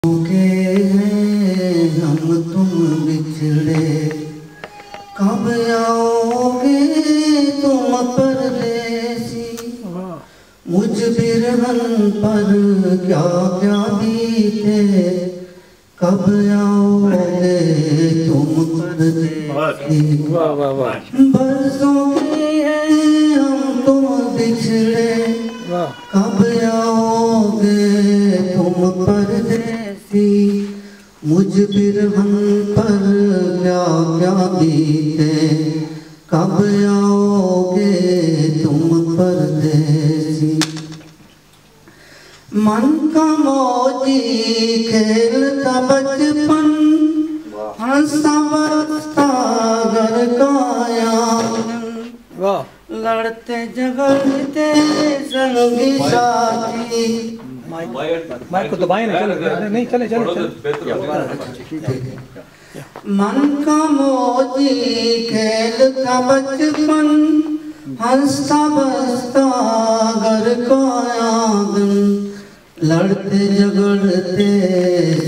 के हैं हम तुम बिछड़े, कब आओगे तुम परदेसी। मुझ बिरहन पर क्या क्या बीते, कब आओगे तुम परदेसी। बरसों के हैं हम तुम बिछड़े, कब आओगे तुम परदेसी। मुझ बिरहन पर क्या क्या बीते, कब आओगे तुम परदेसी। मन का मौजी खेलता बचपन, हंसता बरसता घर का आंगन, लड़ते झगड़ते संगी साथी। माइक को दबाए ना, चले नहीं चले चले। मन का मौजी खेलता बचपन, हंसता बसता घर का आंगन, लड़ते झगड़ते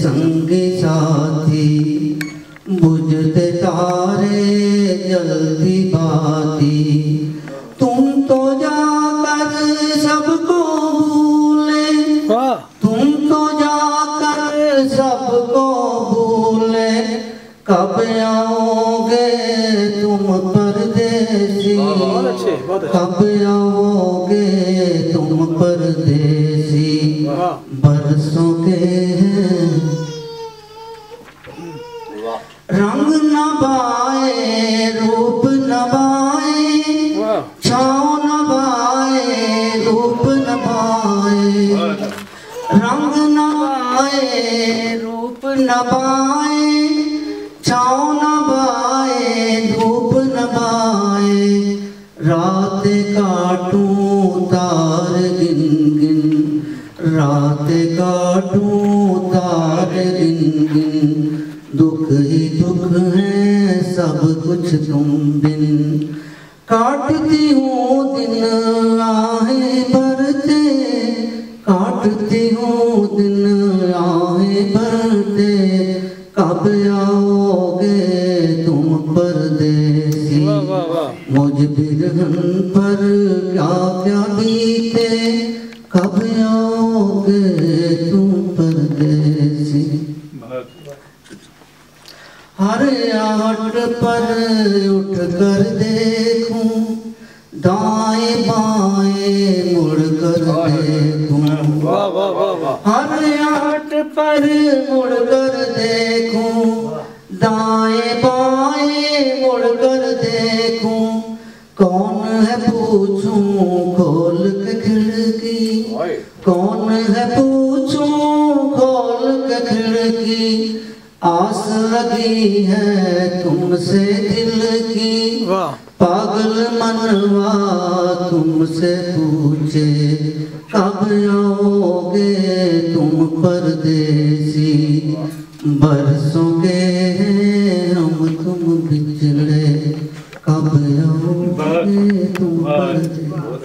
संगी साथी। बुझते तारे जल्दी बाती, तुम तो जाकर सबको भूले, तुम तो जाकर सबको भूले। कब आओगे तुम परदेसी, कब आओगे तुम परदेसी। बरसों के रंग नवाए रूप नवाए, छाँव नवाए रूप नवाए। रंग नवाए रूप नवाए, छाँव नवाए धूप नवाए। रात काटूं तार गिन गिन, रात काटूं तार गिन गिन। दुख ही दुख है सब कुछ तुम बिन, काटती हूँ दिन आहें भरते, काटती हूँ दिन आहें भरते। कब आओगे तुम परदेसी। मुझ बिरहन पर क्या क्या बीते, कब आओगे तुम परदेसी। हर आहट पर उठ कर देखूं, दाएं बाएं मुड़ कर देखूं। हर आहट पर मुड़ कर देखूं, दाएं बाएं मुड़ कर देखूं। कौन है पूछूं खोल के खिड़की, कौन है पूछूं खोल के खिड़की। आस लगी है तुमसे दिल की, पागल मनवा तुमसे पूछे। कब आओगे तुम परदेसी। बरसों के हैं हम तुम बिछड़े, कब आओगे तुम परदेसी।